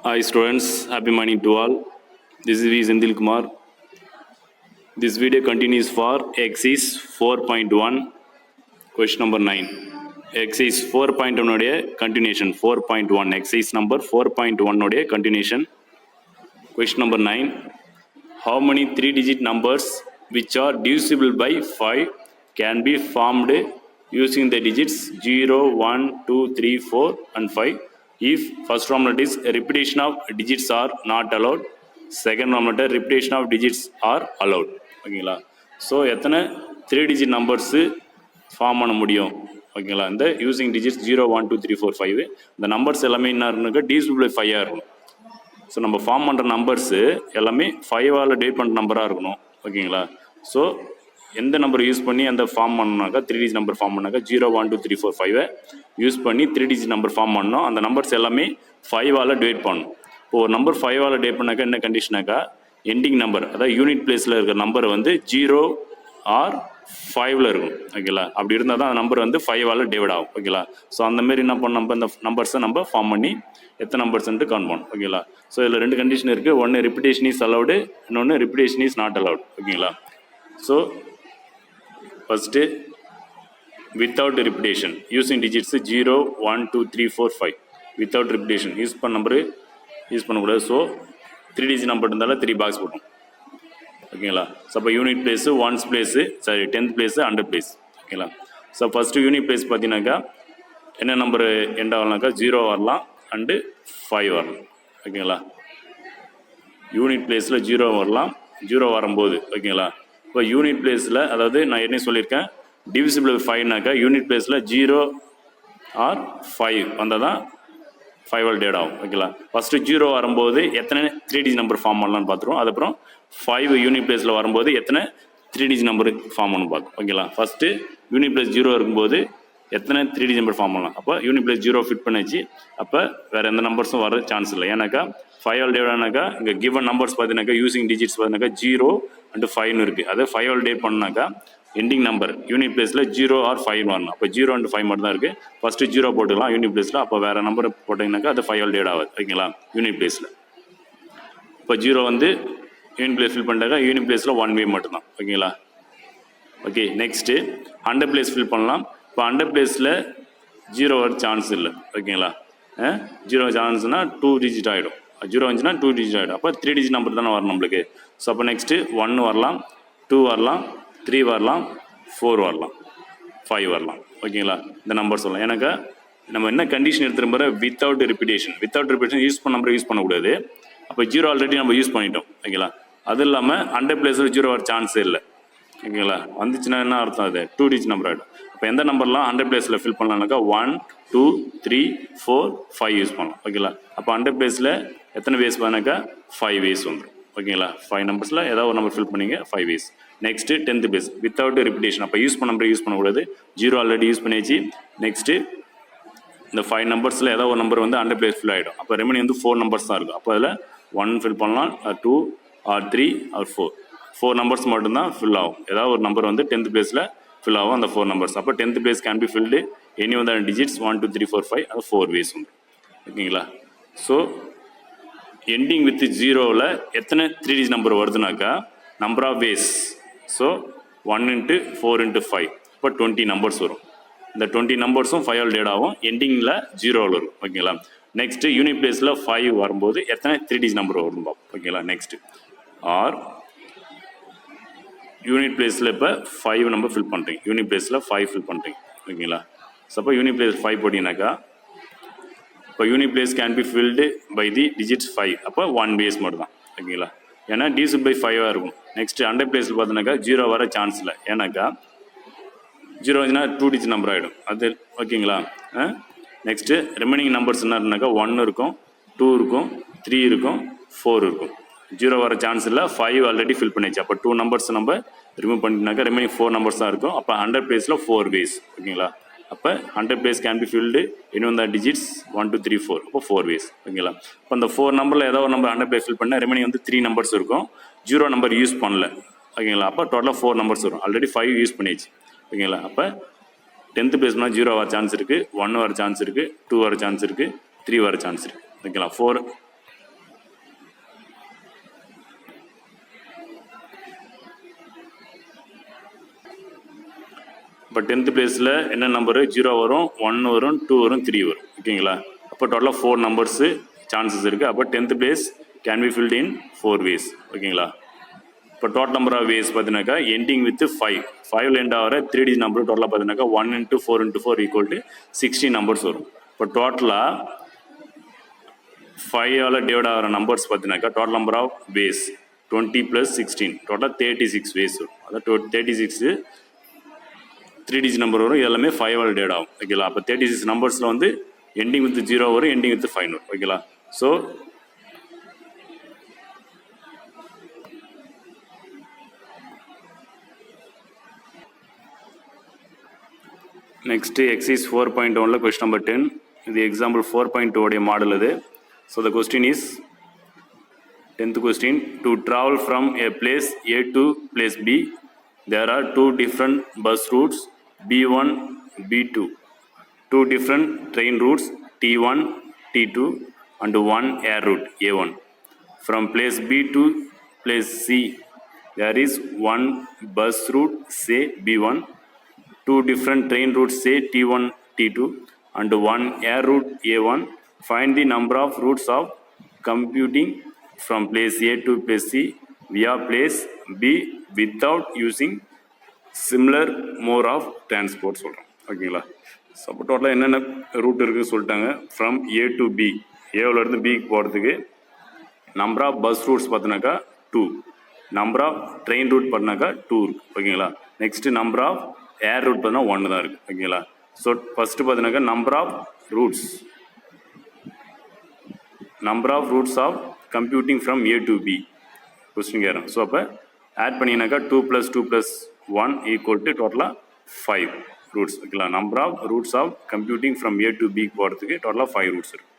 Hi students, happy morning to all. This is V. Sendil Kumar. This video continues for exercise 4.1, question number 9. Exercise 4.1 உடைய continuation 4.1, exercise number 4.1 உடைய continuation. Question number 9. How many 3-digit numbers which are divisible by 5 can be formed using the digits 0, 1, 2, 3, 4 and 5? If first formula is repetition of digits are not allowed, second formula repetition of digits are allowed. ஓகேங்களா? So எத்தனை 3-digit numbers form பண்ண முடியும்? ஓகேங்களா? இந்த using digits 0, 1, 2, 3, 4, 5 இந்த numbers எல்லாமே என்ன இருக்குனாக்கா divisible by 5 இருக்கணும். ஸோ நம்ம ஃபார்ம் பண்ணுற நம்பர்ஸு எல்லாமே 5ஆல் டிவைட் பண்ணுற நம்பராக இருக்கணும். ஓகேங்களா? ஸோ எந்த நம்பர் யூஸ் பண்ணி அந்த ஃபார்ம் பண்ணாக்கா 3-digit நம்பர் ஃபார்ம் பண்ணாக்கா 0, 1, 2, 3, 4, 5 யூஸ் பண்ணி 3-digit நம்பர் ஃபார்ம் பண்ணணும். அந்த நம்பர்ஸ் எல்லாமே 5ஆல் டிவைட் பண்ணணும். இப்போ ஒரு நம்பர் 5ஆல் டிவைட் பண்ணாக்கா என்ன கண்டிஷனாக்கா எண்டிங் நம்பர் அதாவது யூனிட் பிளேஸில் இருக்கிற நம்பர் வந்து 0 ஆர் 5ல் இருக்கும். ஓகேங்களா? அப்படி இருந்தால் தான் அந்த நம்பர் வந்து 5ஆல் டிவைட் ஆகும். ஓகேங்களா? ஸோ அந்த மாதிரி என்ன பண்ண நம்ம இந்த நம்பர்ஸை நம்ம ஃபார்ம் பண்ணி எத்தனை நம்பர்ஸ்ன்ட்டு கவுண்ட் பண்ணணும். ஓகேங்களா? ஸோ இதில் 2 கண்டிஷன் இருக்குது. ஒன்று ரிப்பிட்டேஷன் இஸ் அலவுடு, இன்னொன்று ரிப்பிட்டேஷன் இஸ் நாட் அலவுட். ஓகேங்களா? So first without repetition using digits 0, 1, 2, 3, 4, 5 without repetition use பண்ண நம்பரு யூஸ் பண்ணக்கூடாது. ஸோ 3-digit நம்பர் இருந்தாலும் 3 பாக்ஸ் போட்டோம். ஓகேங்களா? ஸோ அப்போ unit place, once place, sorry 10th place, 100th place. ஓகேங்களா? So first unit place பார்த்தீங்கன்னாக்கா என்ன நம்பரு எண்ட் ஆகலாம்னாக்கா 0 வரலாம் அண்டு 5 வரலாம். ஓகேங்களா? யூனிட் பிளேஸில் 0 வரலாம், 0 வரும்போது. ஓகேங்களா? இப்போ யூனிட் பிளேஸில் அதாவது நான் என்ன சொல்லியிருக்கேன் divisible by 5னாக்கா யூனிட் பிளேஸில் 0 ஆர் 5 வந்தால் தான் 5ஆல் டிவைட் ஆகும். ஓகேங்களா? ஃபஸ்ட்டு 0 வரும்போது எத்தனை 3-digit நம்பர் ஃபார்ம் பண்ணலான்னு பார்த்துருவோம். அதுக்கப்புறம் 5 யூனிட் பிளேஸில் வரும்போது எத்தனை 3-digit நம்பர் ஃபார்ம் பண்ணணும் பார்க்கும். ஓகேங்களா? ஃபஸ்ட்டு யூனிட் பிளேஸ் 0 இருக்கும்போது எத்தனை 3-digit நம்பர் ஃபார்ம் பண்ணலாம். அப்போ யூனிட் பிளேஸ் 0 ஃபிட் பண்ணிச்சு. அப்போ வேறு எந்த நம்பர்ஸும் வர சான்ஸ் இல்லை. ஏன்னாக்கா 5ஆல் டிவைட் ஆனாக்கா இங்கே கிவன் நம்பர்ஸ் பார்த்தீங்கன்னாக்கா யூசிங் டிஜிட்ஸ் பார்த்தீங்கன்னாக்கா 0 அண்டு 5ன்னு இருக்குது. அது 5ஆல் டிவைட் பண்ணாக்கா எண்டிங் நம்பர் யூனிட் பிளேஸில் 0 ஆர் 5 வரணும். அப்போ 0 அண்ட் 5 மட்டும் தான் இருக்குது. ஃபஸ்ட்டு 0 போட்டுக்கலாம் யூனிட் பிளேஸில். அப்போ வேறு நம்பர் போட்டிங்கனாக்கா அது 5ஆல் டிவைட் ஆகாது. ஓகேங்களா? யூனிட் பிளேஸில் இப்போ 0 வந்து யூனிட் பிளேஸ் ஃபில் பண்ணிட்டாக்கா யூனிட் பிளேஸில் 1 வே மட்டும்தான். ஓகேங்களா? ஓகே, நெக்ஸ்ட்டு 100 பிளேஸ் ஃபில் பண்ணலாம். இப்போ 100 பிளேஸில் 0 வர சான்ஸ் இல்லை. ஓகேங்களா? 0 சான்ஸ்னால் 2-digit ஆகிடும். 0 வந்துச்சுன்னா 2-digit ஆகிடும். அப்போ 3-digit நம்பர் தானே வரும் நம்மளுக்கு. ஸோ அப்போ நெக்ஸ்ட்டு 1 வரலாம், 2 வரலாம், 3 வரலாம், 4 வரலாம், 5 வரலாம். ஓகேங்களா? இந்த நம்பர் சொல்லலாம். எனக்கு நம்ம என்ன கண்டிஷன் எடுத்துகிட்டு போகிற without repetition. Without repetition use பண்ண நம்பர் யூஸ் பண்ணக்கூடாது. அப்போ 0 ஆல்ரெடி நம்ம யூஸ் பண்ணிட்டோம். ஓகேங்களா? அது இல்லாமல் 100 பிளேஸில் 0 வர சான்ஸே இல்லை. ஓகேங்களா? வந்துச்சுன்னா என்ன அர்த்தம்? அது 2-digit நம்பர் ஆகிடும். இப்போ எந்த நம்பர்லாம் 100 பிளேஸில் ஃபில் பண்ணலாம்னாக்கா 1, 2, 3, 4, 5 யூஸ் பண்ணலாம். ஓகேங்களா? அப்போ 100 பிளேஸில் எத்தனை வேஸ் பண்ணாக்கா 5 வேஸ் வந்துடும். ஓகேங்களா? 5 நம்பர்ஸில் ஏதாவது ஒரு நம்பர் ஃபில் பண்ணிங்க 5 ways. Next 10th place without repetition. அப்போ யூஸ் பண்ண நம்பர் யூஸ் பண்ணக்கூடாது. 0 ஆல்ரெடி யூஸ் பண்ணியாச்சு. நெக்ஸ்ட்டு இந்த 5 நம்பர்ஸில் ஏதாவது ஒரு நம்பர் வந்து 100 பிளேஸ் ஃபில் ஆகிடும். அப்போ ரெமெனிங் வந்து 4 நம்பர்ஸ் தான் இருக்கும். அப்போ அதில் 1 ஃபில் பண்ணலாம், 2 ஆர் 3 ஆர் 4 நம்பர்ஸ் மட்டும்தான் ஃபில் ஆகும். ஏதாவது ஒரு நம்பர் வந்து 10th பிளேஸில் ஃபில் ஆகும் அந்த 4 நம்பர்ஸ். அப்போ 10th place can be filled any one the digits 1, 2, 3, 4, 5 அது 4 வேஸ் உண்டு. ஓகேங்களா? ஸோ எண்டிங் வித் 0வில் எத்தனை 3-digit நம்பர் வருதுனாக்கா நம்பர் ஆஃப் வேஸ். ஸோ 1 × 4 × 5 இப்போ 20 நம்பர்ஸ் வரும். இந்த 20 நம்பர்ஸும் 5ஆல் டிவைட் ஆகும். எண்டிங்கில் 0வில் வரும். ஓகேங்களா? நெக்ஸ்ட்டு யூனிட் பிளேஸில் 5 வரும்போது எத்தனை 3-digit நம்பர் வரும் பார்ப்போம். ஓகேங்களா? நெக்ஸ்ட்டு ஆர் யூனிட் பிளேஸில் இப்போ 5 நம்பர் ஃபில் பண்ணுறீங்க. யூனிட் பிளேஸில் 5 ஃபில் பண்ணுறீங்க. ஓகேங்களா? ஸோ அப்போ யூனிட் பிளேஸ் 5 போட்டிங்கனாக்கா இப்போ unit place can be filled by the digits 5. அப்போ 1 பேஸ் மட்டும் தான். ஓகேங்களா? ஏன்னா divisible by 5 இருக்கும். நெக்ஸ்ட்டு 100 பிளேஸில் பார்த்தோன்னாக்கா 0 வர சான்ஸ் இல்லை. ஏன்னாக்கா 0 வந்துச்சுன்னா 2-digit நம்பர் ஆகிடும். அது ஓகேங்களா? நெக்ஸ்ட்டு ரிமைனிங் நம்பர்ஸ் என்ன இருந்தாக்கா 1 இருக்கும், 2 இருக்கும், 3 இருக்கும், 4 இருக்கும். 0 வர சான்ஸ் இல்லை. 5 ஆல்ரெடி ஃபில் பண்ணிச்சு. அப்போ 2 நம்பர்ஸ் நம்ம ரிமூவ் பண்ணிட்டுனாக்கா ரிமைனிங் 4 நம்பர்ஸ் தான் இருக்கும். அப்போ 100 பிளேஸில் 4 வேஸ். ஓகேங்களா? அப்போ 100 place can be filled any one the digits 1, 2, 3, 4 அப்போ 4 வேஸ். ஓகேங்களா? இப்போ அந்த 4 நம்பரில் ஏதாவது ஒரு நம்பர் 100 பிளேஸ் ஃபில் பண்ணால் ரிமைனிங் வந்து 3 நம்பர்ஸ் இருக்கும். 0 நம்பர் யூஸ் பண்ணல. ஓகேங்களா? அப்போ டோட்டலாக 4 நம்பர்ஸ் வரும். ஆல்ரெடி 5 யூஸ் பண்ணிச்சு. ஓகேங்களா? அப்போ 10th பிளேஸ்னா 0 வர சான்ஸ் இருக்குது, 1 வர சான்ஸ் இருக்குது, 2 வர சான்ஸ் இருக்குது, 3 வர சான்ஸ் இருக்குது. ஓகேங்களா? 4 இப்போ 10th பிளேஸில் என்ன நம்பரு 0 வரும், 1 வரும், 2 வரும், 3 வரும். ஓகேங்களா? அப்போ டோட்டலாக 4 நம்பர்ஸு சான்சஸ் இருக்குது. அப்போ 10th place can be filled in 4 ways. ஓகேங்களா? இப்போ டோட்டல் நம்பர் ஆஃப் வேஸ் பார்த்தீங்கன்னாக்கா எண்டிங் வித் 5 எண்ட் ஆகிற 3 digit நம்பர் டோட்டலாக பார்த்தீங்கன்னாக்கா 1 × 4 × 4 ஈக்குவல் டு 16 நம்பர்ஸ் வரும். இப்போ டோட்டலாக 5ஆல் டிவைட் ஆகிற நம்பர்ஸ் பார்த்தீங்கன்னாக்கா டோட்டல் நம்பர் ஆஃப் வேஸ் 20 + 16 டோட்டலாக 36 வேஸ் வரும். அதான் 36 3 digit நம்பர் வரும். எல்லாமே 5ஆல் டிவைட் ஆகும். ஓகேங்களா? அப்போ 36 நம்பர்ஸில் வந்து எண்டிங் வித் 0 வரும், எண்டிங் வித் 5 வரும். ஓகேங்களா? So next exercise 4.1 question number 10. The example 4.2 உடைய மாடல் இது. So the question is 10th question. To travel from a place A to place B, there are 2 different bus routes B1, B2, 2 different train routes T1, T2 and 1 air route A1. From place B to place C, there is 1 bus route say B1, 2 different train routes say T1, T2 and 1 air route A1. Find the number of routes of computing from place A to place C via place B without using similar mode of transport சொல்கிறோம். ஓகேங்களா? So அப்போ டோட்டலாக என்னென்ன route இருக்குதுன்னு சொல்லிட்டாங்க. From A to B, ஏவிலேருந்து பிக்கு போகிறதுக்கு நம்பர் ஆஃப் பஸ் ரூட்ஸ் பார்த்தினாக்கா 2, நம்பர் ஆஃப் ட்ரெயின் ரூட் பார்த்தினாக்கா 2 இருக்குது. ஓகேங்களா? Next number of air route பார்த்தீங்கன்னா 1 தான் இருக்குது. ஓகேங்களா? ஸோ ஃபஸ்ட்டு பார்த்தீங்கன்னாக்கா number of routes of computing from A to B question கேட்குறேன். ஸோ அப்போ ஆட் பண்ணிங்கனாக்கா 2 + 2 + 1 ஈக்குவல் டு டோட்டலாக 5 ரூட்ஸ். ஓகேங்களா? Number of routes of computing from A to B போகிறதுக்கு டோட்டலாக 5 ரூட்ஸ் இருக்குது.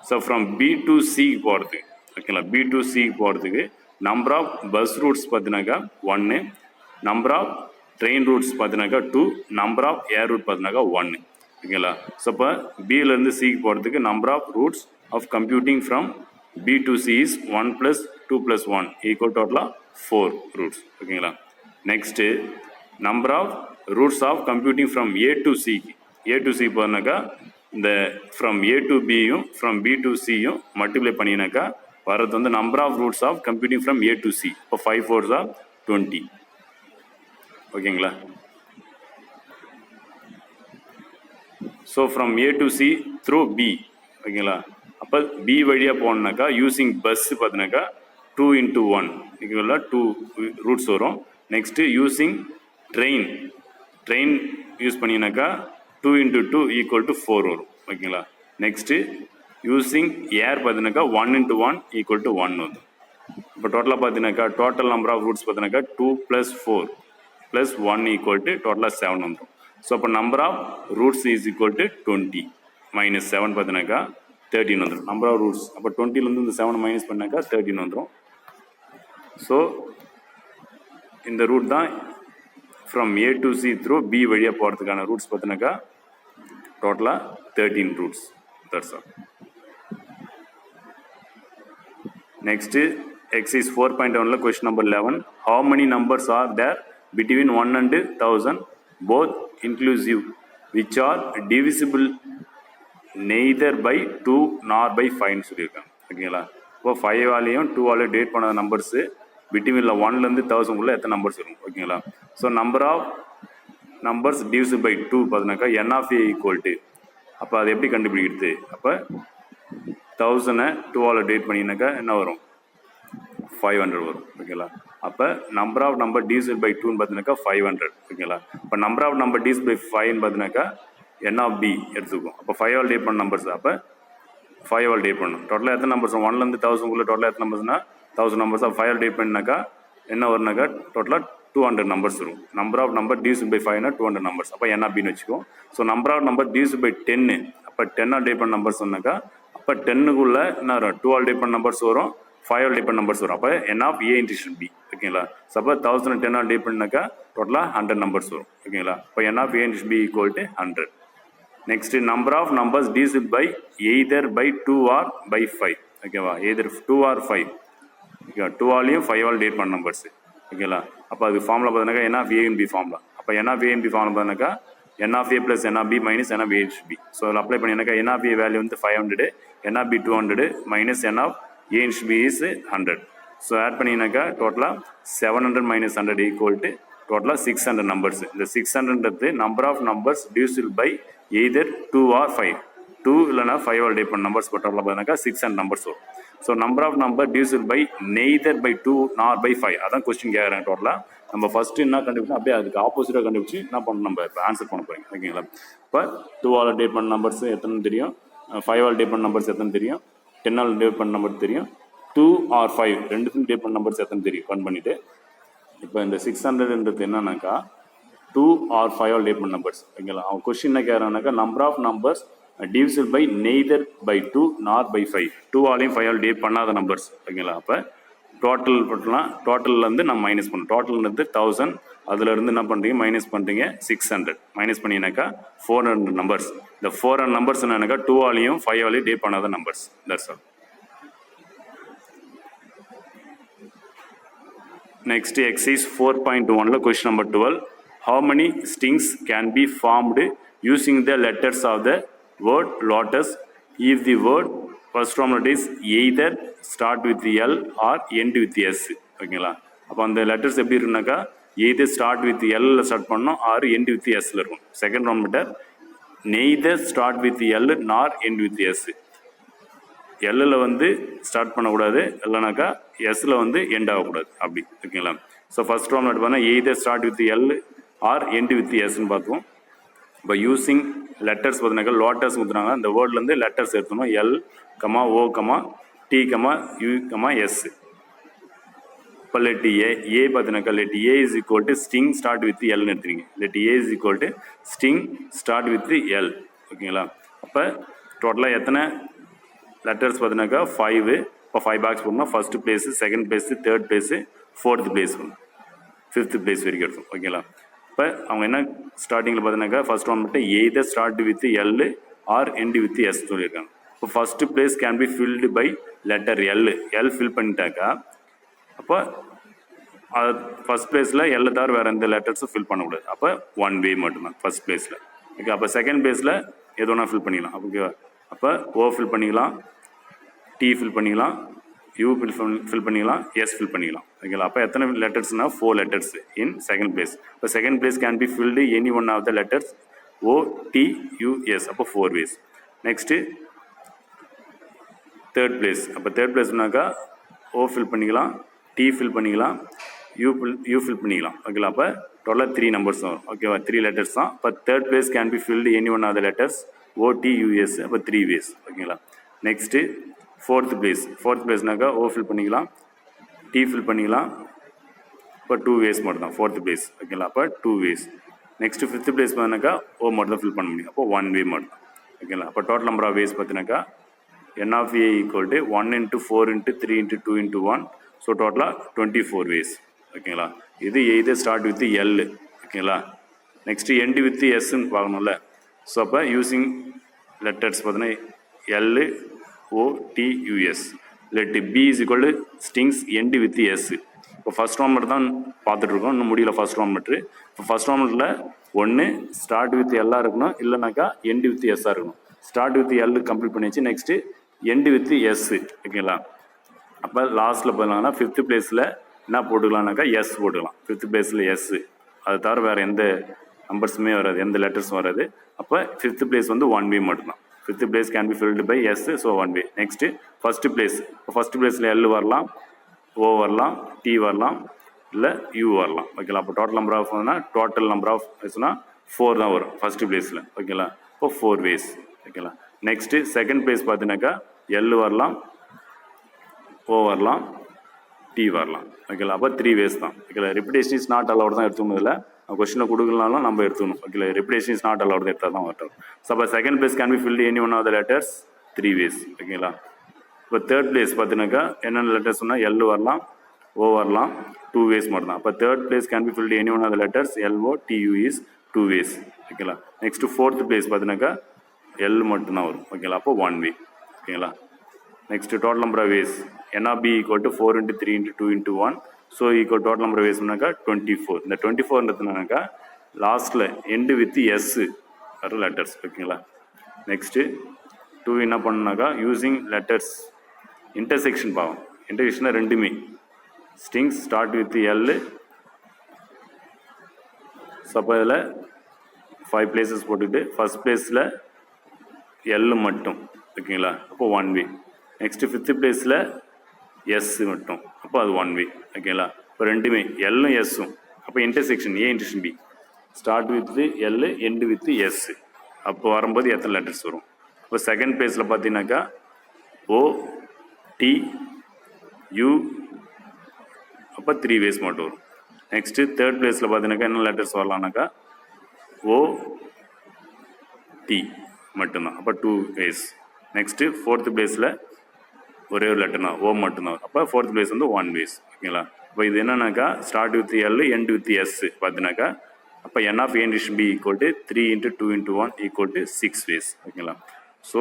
So from B to C போகிறதுக்கு, ஓகேங்களா, B to C போகிறதுக்கு நம்பர் ஆஃப் பஸ் ரூட்ஸ் பார்த்தீங்கன்னாக்கா 1, நம்பர் ஆஃப் ட்ரெயின் ரூட்ஸ் பார்த்தீங்கன்னாக்கா 2, நம்பர் ஆஃப் ஏர் ரூட் பார்த்தீங்கன்னாக்கா 1. ஓகேங்களா? ஸோ இப்போ பியிலேருந்து சிக்கு போகிறதுக்கு number of routes of computing from B to C is 1 + 2 + 1 equal டோட்டலாக 4 ரூட்ஸ். ஓகேங்களா? Next number of routes of computing from A to C, A to C போனாக்கா இந்த ஃப்ரம் A to Bயும் ஃப்ரம் B to Cயும் multiply பண்ணினாக்கா வரது வந்து number of routes of computing from A to C. இப்போ 5 × 4 = 20. ஓகேங்களா? So from A to C through B. ஓகேங்களா? அப்போ B வழியாக போனோம்னாக்கா யூஸிங் பஸ்ஸு பார்த்தினாக்கா 2 × 1 ஓகேங்களா 2 ரூட்ஸ் வரும். நெக்ஸ்ட்டு யூஸிங் ட்ரெயின் யூஸ் பண்ணினாக்கா 2 × 2 = 4 வரும். ஓகேங்களா? நெக்ஸ்ட்டு யூஸிங் ஏர் பார்த்தினாக்கா 1 × 1 = 1 வரும். இப்போ டோட்டலாக பார்த்தீங்கன்னாக்கா டோட்டல் நம்பர் ஆஃப் ரூட்ஸ் பார்த்தீங்கன்னாக்கா 2 + 4 + 1 = டோட்டலாக 7 வந்துடும். ஸோ அப்போ number of roots is equal to 20 - 7 பார்த்தீங்கன்னாக்கா 13 வந்துடும். நம்பர் ஆஃப் ரூட்ஸ் அப்போ 20லேருந்து இந்த 7 மைனஸ் பண்ணாக்கா 13 வந்துடும். ஸோ இந்த ரூட் தான் from A to C through B வழியாக போகிறதுக்கான ரூட்ஸ் பார்த்தீங்கன்னாக்கா டோட்டலாக 13 roots. That's all. Next exercise 4.1 question number 11. How many numbers are there between 1 and 1000 both inclusive which are divisible neither by 2 nor by 5 சொல்லியிருக்காங்க. ஓகேங்களா? இப்போ 5ஆலையும் 2ஆலையும் date பண்ண numbers பிட்வீனில் 1லேருந்து 1000 எத்தனை numbers வரும்? ஓகேங்களா? So number of numbers divisible by 2 பார்த்தினாக்கா N of A = அப்போ அது எப்படி கண்டுபிடிக்கிறது? அப்போ 1000 2ஆல் டேட் பண்ணிங்கனாக்கா என்ன வரும்? 500 வரும். ஓகேங்களா? அப்போ number of number divisible by 2ன்னு பார்த்தீங்கன்னாக்கா 500. ஓகேங்களா? இப்போ number of number divisible by 5ன்னு பார்த்தீங்கன்னாக்கா N of B எடுத்துக்கும். அப்போ 5ஆல் டேட் பண்ண நம்பர்ஸ் அப்போ 5ஆல் டேட் பண்ணணும். டோட்டலாக எத்தனை நம்பர்ஸ்? 1லேருந்து 1000 டோட்டலாக எத்தனை நம்பர்ஸ்னா 1000 நம்பர்ஸ். 5ஆல் டேட் பண்ணினாக்கா என்ன வரும்னாக்கா டோட்டலாக 200 நம்பர்ஸ் வரும். Number of number divisible by 5னா 200 நம்பர்ஸ். அப்போ N of Bன்னு வச்சுக்கோம். So number of number divisible by 10 அப்போ 10ஆல் டேட் பண்ண நம்பர்ஸ் சொன்னாக்கா அப்போ 10க்குள்ளே என்ன வரும்? 2ஆல் டேட் பண்ண நம்பர்ஸ் வரும், 5ஆல் டேட் பண்ண நம்பர்ஸ் வரும். அப்போ N of A × B. ஓகேங்களா? ஸோ அப்போ 1000 10ஆல் டேட் பண்ணாக்கா டோட்டலாக 100 நம்பர்ஸ் வரும். ஓகேங்களா? இப்போ N of A × B = 100. Next number of numbers divisible by either by 2 or by 5. ஓகேவா? Either 2 or 5. ஓகேவா? 2ஆலையும் 5ஆல் டேட் பண்ண நம்பர்ஸு. ஓகேங்களா? அப்போ அது ஃபார்முலா பார்த்தீங்கன்னா N of A × B formula. அப்போ n of a and b form பண்ணாக்கா n of a plus n of b minus n of a should be. So அதில் அப்ளை பண்ணினாக்கா n of a வேல்யூ வந்து 500, n of b 200 minus n of a should be is 100. So add பண்ணினாக்கா டோட்டலாக 700 minus 100 equal to டோட்டலாக 600 numbers. இந்த 600ன்றது number of numbers divisible by either 2 or 5. 2 இல்லைனா 5 ஆல் டிவைட் பண்ண நம்பர்ஸ் போட்டால் பார்த்தாக்கா 600 நம்பர்ஸ் வரும். So number of number divisible by neither by 2 nor by 5. அதான் கொஸ்டின் கேட்குறாங்க. டோட்டலாக நம்ம ஃபஸ்ட்டு என்ன கண்டுபிடிச்சோம் அப்படியே அதுக்கு ஆப்போசிட்டாக கண்டுபிடிச்சி என்ன பண்ணணும், நம்ம இப்போ ஆன்சர் பண்ண போகிறீங்க. ஓகேங்களா? இப்போ 2 ஆல் டிவைட் பண்ண நம்பர்ஸ் எத்தனை தெரியும், 5 ஆல் டிவைட் பண்ண நம்பர்ஸ் எத்தனை தெரியும், 10 ஆல் டிவைட் பண்ண நம்பர் தெரியும், 2 or 5 ரெண்டுக்கும் டிவைட் பண்ண நம்பர்ஸ் எத்தனை தெரியும் கவுண்ட் பண்ணிவிட்டு. இப்போ இந்த 600ன்றது என்னன்னாக்கா 2 or 5 ஆல் டிவைட் பண்ண நம்பர்ஸ். ஓகேங்களா? அவன் கொஸ்டின் என்ன கேட்குறாங்கனாக்கா number of numbers divisible by neither by 2 nor by 5. 2 ஆலையும் 5 ஆல் டிவைட் பண்ணாத நம்பர்ஸ். ஓகேங்களா? அப்போ டோட்டல் போட்டலாம். டோட்டல்லேருந்து நம்ம மைனஸ் பண்ணணும். டோட்டல்ன்றது 1000, அதுலேருந்து என்ன பண்ணுறீங்க மைனஸ் பண்ணுறீங்க 600. மைனஸ் பண்ணினாக்கா 400 நம்பர்ஸ். இந்த 400 நம்பர்ஸ் என்னன்னாக்கா 2 ஆலையும் 5 ஆலையும் டிவைட் பண்ணாத numbers. That's all. Next exercise 4.1 question number 12. How many strings can be formed using the letters of the word lotus if the word first formula is either start with L or end with S? ஓகேங்களா? அப்போ அந்த letters எப்படி இருக்குனாக்கா either start with L start பண்ணணும் or end with S இருக்கும். Second ஃபார்மேட்டர் neither start with L nor end with S. எல்லில் வந்து ஸ்டார்ட் பண்ணக்கூடாது, இல்லைனாக்கா எஸ்ஸில் வந்து எண்ட் ஆகக்கூடாது அப்படி. ஓகேங்களா? ஸோ ஃபர்ஸ்ட் ஃபார்ம் பார்த்தா either start with L or end with எஸ்ன்னு பார்த்துவோம். இப்போ யூஸிங் லெட்டர்ஸ் பார்த்தீங்கன்னாக்கா லோட்டஸ் ஊற்றுனாங்க. அந்த வேர்ட்லேருந்து லெட்டர்ஸ் எடுத்தோம்னா L comma O comma T comma U comma S. இப்போ லெட் ஏ பார்த்தீங்கன்னாக்கா let A is equal to string start with எல்னு எடுத்துறீங்க. Let A is equal to string start with L. ஓகேங்களா? அப்போ டோட்டலாக எத்தனை லெட்டர்ஸ் பார்த்தீங்கன்னாக்கா 5. இப்போ 5 பாக்ஸ் போடணும். First place, second place, third place, fourth place வரும், 5th பிளேஸ் வரைக்கும் எடுத்தோம். ஓகேங்களா? இப்போ அவங்க என்ன ஸ்டார்டிங்கில் பார்த்தீங்கன்னாக்கா ஃபர்ஸ்ட் ஒன் மட்டும் either start with L or end with S சொல்லியிருக்காங்க. இப்போ first place can be filled by letter L. L fill பண்ணிட்டாக்கா அப்போ ஃபர்ஸ்ட் பிளேஸில் எல் தவிர வேறு எந்த லெட்டர்ஸும் ஃபில் பண்ணக்கூடாது. அப்போ 1 வே மட்டும்தான் ஃபர்ஸ்ட் பிளேஸில். ஓகே. அப்போ செகண்ட் பிளேஸில் எது ஒன்றா ஃபில் பண்ணிக்கலாம். ஓகேவா? அப்போ ஓ ஃபில் பண்ணிக்கலாம், டி ஃபில் பண்ணிக்கலாம், யூ ஃபில் பண்ணிக்கலாம், எஸ் ஃபில் பண்ணிக்கலாம். ஓகேங்களா? அப்போ எத்தனை லெட்டர்ஸ்னால் 4 லெட்டர்ஸ் இன் செகண்ட் பிளேஸ். இப்போ second place can be filled any one of the letters O T U S. அப்போ 4 வேஸ். Next third place. அப்போ தேர்ட் பிளேஸ்னாக்கா ஓ ஃபில் பண்ணிக்கலாம், டி ஃபில் பண்ணிக்கலாம், யூ ஃபில் பண்ணிக்கலாம். ஓகேங்களா? அப்போ டோட்டலாக 3 நம்பர்ஸ் வரும். ஓகேவா? 3 லெட்டர்ஸ் தான். இப்போ third place can be filled any one of the letters O T U S. அப்போ 3 வேஸ். ஓகேங்களா? நெக்ஸ்ட்டு ஃபோர்த் பிளேஸ்னாக்கா ஓ ஃபில் பண்ணிக்கலாம், டி ஃபில் பண்ணிக்கலாம். இப்போ 2 வேஸ் மட்டும் தான் ஃபோர்த் பிளேஸ். ஓகேங்களா? அப்போ 2 வேஸ். நெக்ஸ்ட்டு 5th பிளேஸ் பார்த்தீங்கன்னாக்கா ஓ மட்டும் தான் ஃபில் பண்ண முடியும். அப்போ 1 வே மட்டும் தான். ஓகேங்களா? அப்போ டோட்டல் நம்பர் ஆஃப் வேஸ் பார்த்தீங்கன்னாக்கா N of A equal to 1 × 4 × 3 × 2 × 1. ஸோ டோட்டலாக 24 வேஸ். ஓகேங்களா? இது எய்தர் ஸ்டார்ட் வித் எல். ஓகேங்களா? நெக்ஸ்ட்டு எண்ட் வித் எஸ்ன்னு பார்க்கணும்ல. ஸோ அப்போ யூஸிங் லெட்டர்ஸ் பார்த்தீங்கன்னா L O T U S. Let B is equal to strings end with S. இப்போ ஃபர்ஸ்ட் ஃபார்மேட் தான் பார்த்துட்ருக்கோம், இன்னும் முடியல ஃபர்ஸ்ட் ஃபார்மேட்ரு. இப்போ ஃபர்ஸ்ட் ஃபார்மேட்டில் ஒன்று ஸ்டார்ட் வித் எல்லாக இருக்கணும், இல்லைனாக்கா எண்ட் வித் எஸ்ஸாக இருக்கணும். ஸ்டார்ட் வித் எல் கம்ப்ளீட் பண்ணிச்சு. Next end with S. ஓகேங்களா? அப்போ லாஸ்ட்டில் பார்த்தீங்கன்னா 5th பிளேஸில் என்ன போட்டுக்கலாம்னாக்கா எஸ் போட்டுக்கலாம். 5th பிளேஸில் எஸ். அதை தவிர வேறு எந்த நம்பர்ஸுமே வராது, எந்த லெட்டர்ஸும் வராது. அப்போ 5th பிளேஸ் வந்து 1 வே மட்டும்தான். 5th place can be filled by S. So 1 way. Next first place. இப்போ ஃபர்ஸ்ட் பிளேஸில் எல் வரலாம், ஓ வரலாம், டி வரலாம், இல்லை யூ வரலாம். ஓகேங்களா? அப்போ total number of total number of வேஸ்னா 4 தான் வரும் ஃபர்ஸ்ட் பிளேஸில். ஓகேங்களா? இப்போ 4 வேஸ். ஓகேங்களா? நெக்ஸ்ட்டு செகண்ட் பிளேஸ் பார்த்தீங்கன்னாக்கா எல் வரலாம், ஓ வரலாம், டி வரலாம். ஓகேங்களா? அப்போ 3 வேஸ் தான். ஓகேங்களா? ரிப்பிடேஷன் இஸ் நாட் அலவுட் தான் எடுத்துக்கணும். இதில் கொஸ்டினை கொடுக்கலனாலும் நம்ம எடுத்துக்கணும். ஓகேங்களா? ரிப்பிடேஷன் இஸ் நாட் அலவுட் எடுத்தால் தான் வரட்டும். ஸோ அப்போ second place can be filled any one of the letters 3 ways. ஓகேங்களா? இப்போ தேர்ட் பிளேஸ் பார்த்தீங்கன்னாக்கா என்னென்ன லெட்டர்ஸ் சொன்னால் எல் வரலாம், ஓ வரலாம், 2 வேஸ் மட்டும் தான். அப்போ third place can be filled any one of the letters L O T U is 2 ways. ஓகேங்களா? நெக்ஸ்ட்டு ஃபோர்த் பிளேஸ் பார்த்தீங்கன்னாக்கா எல் மட்டும்தான் வரும். ஓகேங்களா? அப்போ 1 வே. ஓகேங்களா? Next total number of ways N of B equal to 4 × 3 × 2 × 1. So equal total number of வேஸ்னாக்கா 24. இந்த 24ன்றதுனாக்கா லாஸ்ட்டில் எண்டு வித் எஸ் வர லெட்டர்ஸ் ஓகேங்களா. நெக்ஸ்ட்டு 2 என்ன பண்ணாக்கா யூஸிங் லெட்டர்ஸ் இன்டர்செக்ஷன் பார்க்கும். இன்டர்செக்ஷனில் ரெண்டுமே strings start with L. So அப்போ இதில் 5 பிளேசஸ் போட்டுக்கிட்டு ஃபஸ்ட் பிளேஸில் எல் மட்டும் ஓகேங்களா, அப்போ 1 வே. நெக்ஸ்ட்டு 5th பிளேஸில் எஸ் மட்டும், அப்போ அது 1 வே ஓகேங்களா. இப்போ ரெண்டுமே எல்லும் எஸ்ஸும், அப்போ intersection A intersection B start with L end with S. அப்போ வரும்போது எத்தனை லெட்டர்ஸ் வரும்? இப்போ செகண்ட் பிளேஸில் பார்த்தீங்கன்னாக்கா ஓ டி யூ, அப்போ 3 வேஸ் மட்டும் வரும். நெக்ஸ்ட்டு தேர்ட் பிளேஸில் பார்த்தீங்கன்னாக்கா என்ன லெட்டர்ஸ் வரலாம்னாக்கா ஓ டி மட்டும்தான், அப்போ 2 வேஸ். நெக்ஸ்ட்டு 4th பிளேஸில் ஒரே ஒரு லெட்டர் தான் ஓ மட்டும்தான், அப்போ 4th பிளேஸ் வந்து 1 வேஸ் ஓகேங்களா. இப்போ இது என்னன்னாக்கா start with L end with S பார்த்தீங்கன்னாக்கா அப்போ n of a integration b equal to 3 into 2 into 1 equal to 6 ways ஓகேங்களா. ஸோ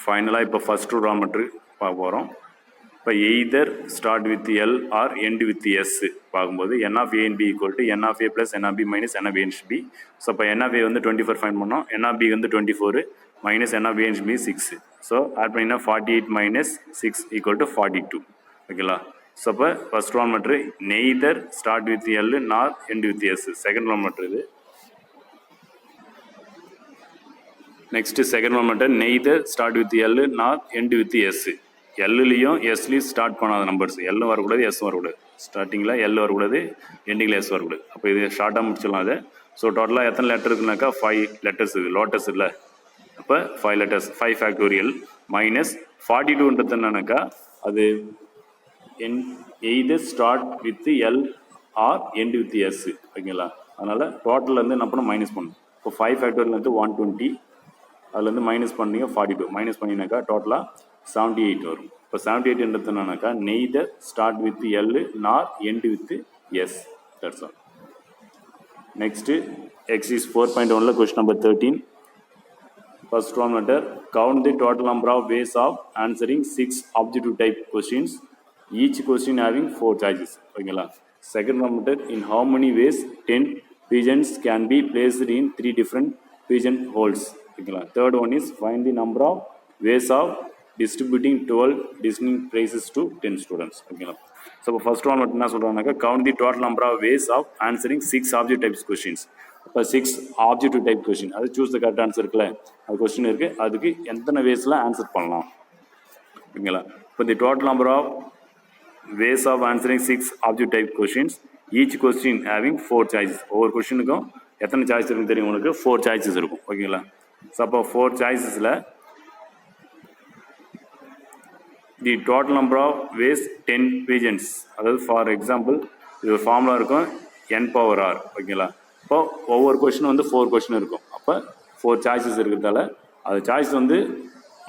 ஃபைனலாக இப்போ ஃபஸ்ட் ரூ ராமெட்ரு பார்க்க போகிறோம். இப்போ either start with L or end with S பார்க்கும்போது n of a and b equal to n of a plus n of b minus n of a and b. So இப்போ n of a வந்து 24 fine பண்ணோம், n of b வந்து 24 minus n of a and b 6. So add பண்ணிங்கன்னா 48 minus 6 equal to 42 ஓகேங்களா. So அப்போ first one மட்டும் neither start with L nor end with S. Second one மட்டும் இது. Next second one மட்டும் neither start with L nor end with S. எல்லுலேயும் எஸ்லேயும் start பண்ணாத நம்பர்ஸ், எல்லும் வரக்கூடாது எஸ்ஸும் வரக்கூடாது. ஸ்டார்டிங்கில் எல் வரக்கூடாது, எண்டிங்கில் எஸ் வரக்கூடாது. அப்போ இது ஷார்ட்டாக முடிச்சிடலாம் அது. ஸோ டோட்டலாக எத்தனை லெட்டர் இருக்குனாக்கா 5 லெட்டர்ஸ் இருக்குது, லோட்டஸ் இல்லை. அப்போ 5 லெட்டர்ஸ் 5 ஃபேக்டோரியல் மைனஸ் 42ன்றது என்னன்னாக்கா அது either start with L or end with S ஓகேங்களா. அதனால் டோட்டலில் வந்து என்ன பண்ணணும் மைனஸ் பண்ணணும். இப்போ 5 ஃபேக்டோரியல் வந்து 120, அதில் வந்து மைனஸ் பண்ணிங்க 42, மைனஸ் பண்ணினாக்கா டோட்டலாக 78 வரும். இப்போ 78ன்றது என்னன்னாக்கா neither start with L nor end with S. That's all. Next exercise 4.1ல் question number 13. First one letter, count the total number of ways of answering 6 objective type questions, each question having 4 choices ஓகேங்களா. Second one letter, in how many ways 10 pigeons can be placed in 3 different pigeon holes ஓகேங்களா. Third one is find the number of ways of distributing 12 distinct prizes to 10 students ஓகேங்களா. So இப்போ first one மட்டும் என்ன சொல்கிறாங்கனாக்கா count the total number of ways of answering 6 objective types questions. இப்போ 6 objective type question, அது choose the correct answer இருக்குல்ல, அது question இருக்குது, அதுக்கு எத்தனை வேஸில் ஆன்சர் பண்ணலாம் ஓகேங்களா. இப்போ the total number of ways of answering 6 object type questions, each question having 4 choices. ஒவ்வொரு கொஸ்டினுக்கும் எத்தனை சாய்ஸ் இருக்குன்னு தெரியும் உங்களுக்கு, 4 சாய்ஸஸ் இருக்கும் ஓகேங்களா. ஸோ அப்போ 4 சாய்ஸஸில் the total number of ways 10 pigeons, அதாவது ஃபார் எக்ஸாம்பிள் இது ஒரு ஃபார்முலா இருக்கும் n⁻r ஓகேங்களா. இப்போ ஒவ்வொரு கொஸ்டினும் வந்து 4 கொஸ்டின் இருக்கும், அப்போ 4 சாய்ஸஸ் இருக்கிறதால அது சாய்ஸ் வந்து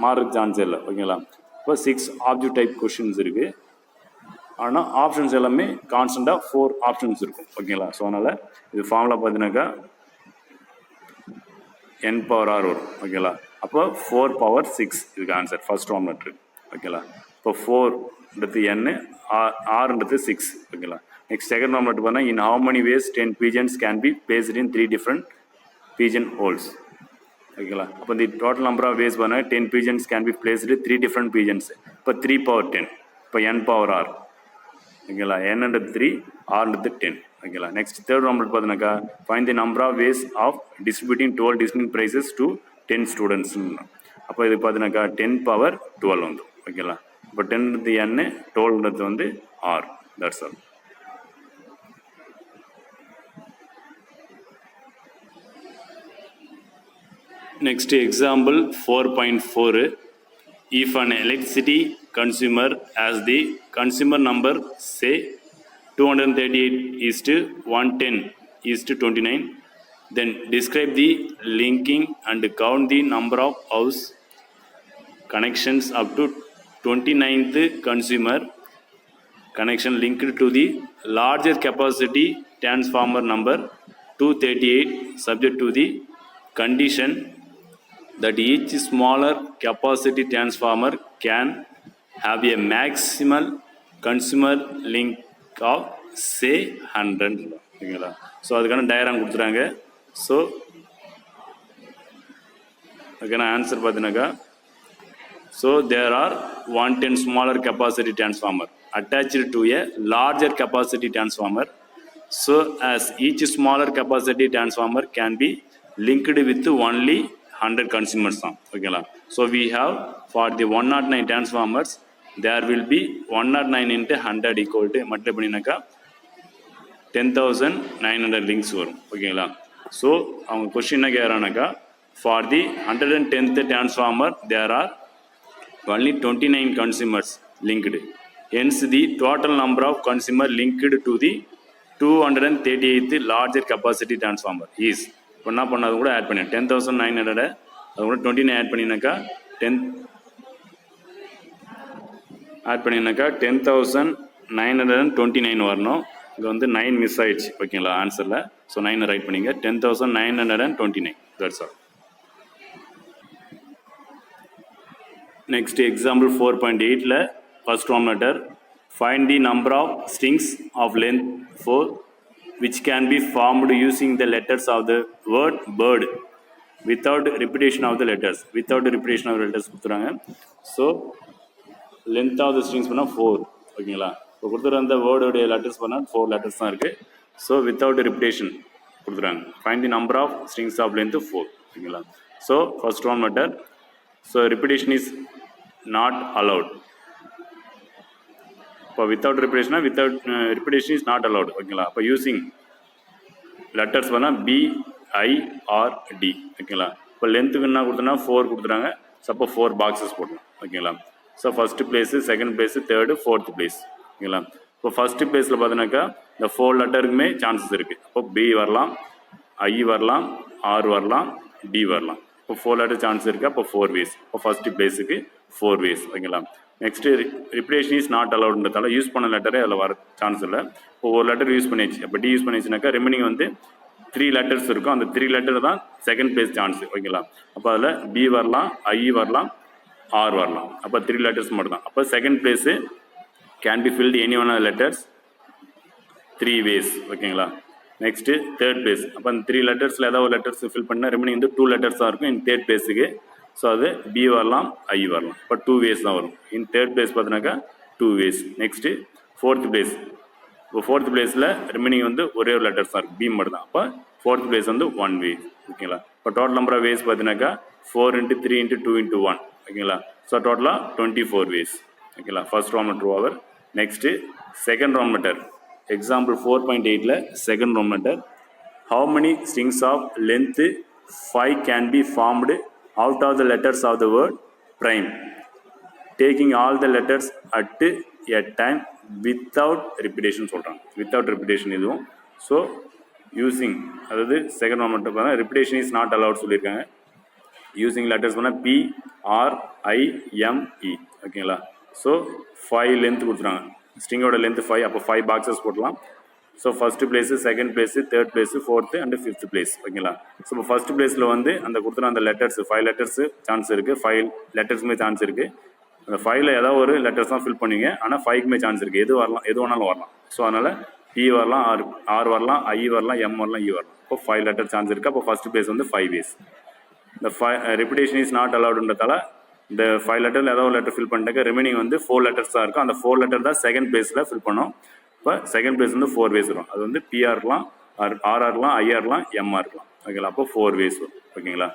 மாறுறதுக்கு சான்ஸ் இல்லை ஓகேங்களா. இப்போ 6 ஆப்ஜெக்ட் டைப் கொஸ்டின்ஸ் இருக்குது, ஆனால் ஆப்ஷன்ஸ் எல்லாமே கான்ஸ்டண்ட்டாக 4 ஆப்ஷன்ஸ் இருக்கும் ஓகேங்களா. ஸோ அதனால் இது ஃபார்முலா பார்த்தீங்கன்னாக்கா n⁻r வரும் ஓகேங்களா. அப்போ 4⁻6 இதுக்கு ஆன்சர் ஃபர்ஸ்ட் ஒன் லெட்ரு ஓகேங்களா. இப்போ 4ன்றது n, ஆர்ன்றது 6 ஓகேங்களா. நெக்ஸ்ட் செகண்ட் ஒன் மட்டும் பார்த்தா in how many ways 10 pigeons can be placed in 3 different pigeon holes ஓகேங்களா. அப்போ இந்த டோட்டல் நம்பர் ஆஃப் வேஸ் பார்த்தா 10 pigeons can B placed 3 different pigeons. இப்போ 3⁻10, இப்போ n⁻r ஓகேங்களா. n-ன்றது 3, r-ன்றது 10 ஓகேங்களா. நெக்ஸ்ட் தேர்ட் நம்பர் பார்த்தீங்கன்னாக்கா find the number of ways of distributing 12 distinct prizes to 10 students. அப்போ இது பார்த்தீங்கன்னாக்கா 10⁻12 வந்து ஓகேங்களா. இப்போ 10ன்றது n, 12ன்றது வந்து r. That's all. Next example 4.4. If an electricity consumer has the consumer number say 238:110:29, then describe the linking and count the number of house connections up to 29th consumer connection linked to the larger capacity transformer number 238 subject to the condition that each smaller capacity transformer can have a maximal consumer link of say 100 ஓகேங்களா. So அதுக்கான diagram கொடுத்துறாங்க. So அதுக்கான answer பார்த்தீங்கன்னாக்கா, so there are 110 smaller capacity transformer attached to a larger capacity transformer. So as each smaller capacity transformer can be linked with only 100 consumers. Okay. So we have for the 109 transformers, there will be 109 into 100 equal to 10,900 links வரும். ஓகேங்களா. So அவங்க question என்ன கேட்குறாங்கனாக்கா, for the 110th transformer there are only 29 consumers linked. Hence the total number of consumers linked to the 238th larger capacity transformer is, இப்போ என்ன பண்ண அது கூட add பண்ணி 10,900 அது கூட 29 ஆட் பண்ணினாக்கா 10,929 வரணும். இங்கே வந்து 9 மிஸ் ஆயிடுச்சு. ஓகேங்களா ஆன்சரில். ஸோ 9 ரைட் பண்ணிங்க. 10,929. That's all. Next example 4.8 first one letter, find the number of strings of length 4 which can be formed using the letters of the word bird without repetition of the letters. Without repetition of the letters கொடுத்துறாங்க. So length of the strings பண்ணால் 4. ஓகேங்களா. இப்போ கொடுத்துற அந்த வேர்டோடைய letters பண்ணால் 4 letters தான் இருக்குது. So without repetition கொடுத்துறாங்க. Find the number of strings of length 4. ஓகேங்களா. So first one letter. So repetition is not allowed. இப்போ வித்தவுட் ரிப்பிட்டேஷனா repetition is not allowed. ஓகேங்களா. இப்போ யூஸிங் லெட்டர்ஸ் பண்ணால் BIRD. ஓகேங்களா. இப்போ லென்த்துக்கு என்ன கொடுத்தோன்னா 4 கொடுத்துறாங்க. ஸோ அப்போ 4 பாக்ஸஸ் போடணும். ஓகேங்களா. So first place, second place, third, fourth place. ஓகேங்களா. இப்போ ஃபஸ்ட்டு பிளேஸில் பார்த்தீங்கன்னாக்கா இந்த 4 லெட்டருக்குமே சான்சஸ் இருக்குது. அப்போ B வரலாம், I வரலாம், R வரலாம், D வரலாம். இப்போ 4 லெட்டர் சான்ஸ் இருக்குது. அப்போ 4 வேஸ். இப்போ ஃபஸ்ட்டு பிளேஸுக்கு 4 வேஸ். ஓகேங்களா. நெக்ஸ்ட்டு ரிப்பிட்டேஷன் இஸ் நாட் அலவுட்ன்றதால யூஸ் பண்ண லெட்டரே அதில் வர சான்ஸ் இல்லை. இப்போ ஒரு லெட்டர் யூஸ் பண்ணிடுச்சு. இப்போ D யூஸ் பண்ணிச்சுனாக்கா ரிமைனிங் வந்து 3 லெட்டர்ஸ் இருக்கும். அந்த 3 லெட்டர் தான் செகண்ட் பிளேஸ் சான்ஸ். ஓகேங்களா. அப்போ அதில் B வரலாம், I வரலாம், R வரலாம். அப்போ 3 லெட்டர்ஸ் மட்டும் தான். அப்போ second place can be filled any one of letters 3 ways. ஓகேங்களா. Next third place. அப்போ அந்த 3 லெட்டர்ஸில் ஏதாவது ஒரு லெட்டர்ஸ் ஃபில் பண்ணால் ரிமைனிங் வந்து 2 லெட்டர்ஸ் தான் இருக்கும் இன் தேர்ட் பிளேஸுக்கு. ஸோ அது B வரலாம், I வரலாம். இப்போ 2 வேஸ் தான் வரும். இன் தேர்ட் பிளேஸ் பார்த்தினாக்கா 2 வேஸ். Next fourth place. இப்போ ஃபோர்த் பிளேஸில் ரிமைனிங் வந்து ஒரே ஒரு லெட்டர்ஸ் தான் இருக்குது. B மட்டும் தான். அப்போ ஃபோர்த் பிளேஸ் வந்து 1 வேஸ். ஓகேங்களா. இப்போ டோட்டல் நம்பர் ஆஃப் வேஸ் பார்த்தீங்கன்னாக்கா 4 × 3 × 2 × 1. ஓகேங்களா. ஸோ டோட்டலாக 24 வேஸ். ஓகேங்களா. ஃபர்ஸ்ட் ரோம் லெட்டர் ஓவர். நெக்ஸ்ட்டு செகண்ட் ரோம் லெட்டர். எக்ஸாம்பிள் 4.8 செகண்ட் ரோம் letter. How many strings of length 5 can be formed out of the letters of the word prime, taking all the letters at a time without repetition சொல்கிறாங்க. Without repetition இதுவும். So using அதாவது second ரோம் letter பார்த்தா repetition is not allowed சொல்லியிருக்காங்க. Using letters பண்ணால் PRIME. ஓகேங்களா. So 5 length கொடுத்துறாங்க. ஸ்ட்ரிங்கோட length 5. அப்போ 5 பாக்ஸஸ் போடலாம். So first place, second place, third place, fourth and fifth place. ஓகேங்களா. ஸோ இப்போ ஃபஸ்ட்டு பிளேஸில் வந்து அந்த கொடுத்துற அந்த லெட்டர்ஸ் 5 லெட்டர்ஸு சான்ஸ் இருக்குது. 5 லெட்டர்ஸுமே சான்ஸ் இருக்குது. அந்த 5ல் ஏதாவது ஒரு லெட்டர்ஸ் தான் ஃபில் பண்ணுவீங்க. ஆனால் 5க்குமே சான்ஸ் இருக்குது. எது வரலாம், எது வேணாலும் வரலாம். ஸோ அதனால் P வரலாம், R வரலாம், I வரலாம், M வரலாம், E வரலாம். இப்போ 5 லெட்டர் சான்ஸ் இருக்குது. அப்போ ஃபஸ்ட்டு பிளேஸ் வந்து 5 வேஸ். இந்த repetition இஸ் நாட் அலவுடுன்றதால இந்த 5 லெட்டரில் ஏதாவது ஒரு லெட்டர் ஃபில் பண்ணிட்டாக்க ரிமைனிங் வந்து 4 லெட்டர்ஸ் தான் இருக்கும். அந்த 4 லெட்டர் தான் செகண்ட் பிளேஸில் ஃபில் பண்ணோம். இப்போ செகண்ட் பிளேஸ் வந்து 4 வேஸ் வரும். அது வந்து PR இருக்கலாம், RR இருக்கலாம், IR இருக்கலாம், MR இருக்கலாம். ஓகேங்களா. அப்போ 4 வேஸ் வரும். ஓகேங்களா.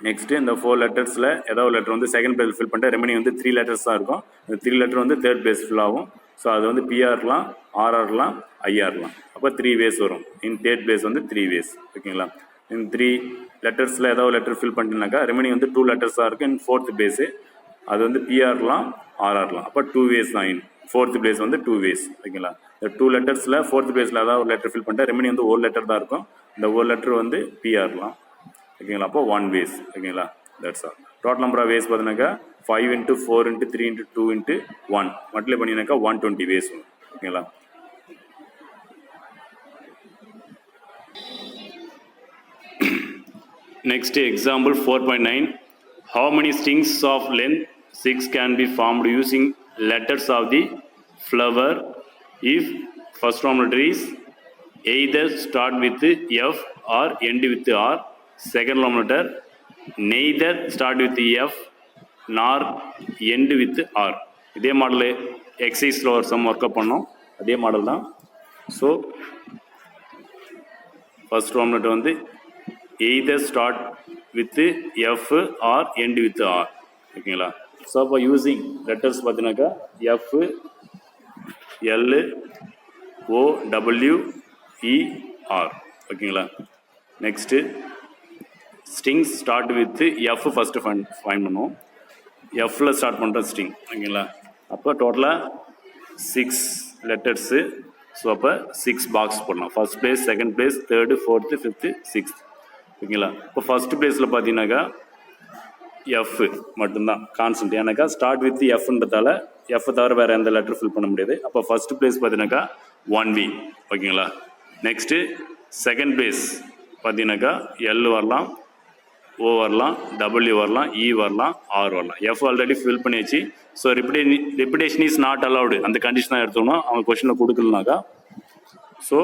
நெக்ஸ்ட்டு இந்த 4 லெட்டர்ஸில் ஏதாவது ஒரு லெட்டர் வந்து செகண்ட் பிளேஸ் ஃபில் பண்ணிட்டு ரிமைனிங் வந்து 3 லெட்டர்ஸ் தான் இருக்கும். இந்த 3 லெட்டர் வந்து தேர்ட் பிளேஸ் ஃபில் ஆகும். ஸோ அது வந்து PR இருக்கலாம், RR இருக்கலாம், IR இருக்கலாம். அப்போ 3 வேஸ் வரும். இன் தேர்ட் பிளேஸ் வந்து 3 வேஸ். ஓகேங்களா. இன் 3 லெட்டர்ஸில் ஏதாவது லெட்டர் ஃபில் பண்ணிட்டுனாக்கா ரிமைனிங் வந்து 2 லெட்டர்ஸ் தான் இருக்குது. இன் ஃபோர்த் பிளேஸு அது வந்து PRலாம், RRலாம். அப்போ 2 வேஸ் தான். இன் ஃபோர்த் பிளேஸ் வந்து 2 வேஸ். ஓகேங்களா. இந்த 2 லெட்டர்ஸில் ஃபோர்த் பிளேஸில் ஏதாவது ஒரு லெட்டர் ஃபில் பண்ணிட்டா ரிமைனிங் வந்து ஒரு லெட்டர் தான் இருக்கும். இந்த ஒரு லெட்டர் வந்து PRலாம். ஓகேங்களா. அப்போ 1 வேஸ். ஓகேங்களா. That's all. Total number of ways பார்த்தீங்கன்னாக்கா 5 × 4 × 3 × 2 × 1 மல்டிப்ளை பண்ணினாக்கா 120 வேஸ் வரும். ஓகேங்களா. Next example 4.9. How many strings of length 6 can be formed using letters of the flower if first form letter is either start with F or end with R. Second form letter neither start with F nor end with R. இதே model எக்ஸசைஸில் ஒரு sum work up பண்ணோம், அதே model தான். So first form letter வந்து either start with F or end with R. ஓகேங்களா? So அப்போ using letters பார்த்தீங்கன்னாக்கா F, L, O, W, E, R. ஓகேங்களா? Next strings start with F first find பண்ணுவோம். எஃப்பில் ஸ்டார்ட் பண்ணுற ஸ்ட்ரிங். ஓகேங்களா? அப்போ டோட்டலாக 6 லெட்டர்ஸு. ஸோ அப்போ 6 பாக்ஸ் போடலாம். First place, second place, third, fourth, fifth, sixth. ஓகேங்களா? இப்போ ஃபஸ்ட்டு பிளேஸில் பார்த்தீங்கன்னாக்கா எஃப் மட்டும்தான் கான்ஸ்டன்ட். ஏன்னாக்கா ஸ்டார்ட் வித் எஃப்ன்றதால எஃப் தவிர வேறு எந்த லெட்டர் ஃபில் பண்ண முடியாது. அப்போ ஃபஸ்ட்டு பிளேஸ் பார்த்தீங்கன்னாக்கா 1V. ஓகேங்களா? நெக்ஸ்ட்டு செகண்ட் பிளேஸ் பார்த்தீங்கன்னாக்கா எல் வரலாம், ஓ வரலாம், டபிள்யூ வரலாம், இ வரலாம், ஆர் வரலாம். எஃப் ஆல்ரெடி ஃபில் பண்ணியாச்சு. So repetition is not allowed அந்த கண்டிஷன் தான் எடுத்தோம்னா அவங்க கொஸ்டினில் கொடுக்கலனாக்கா. ஸோ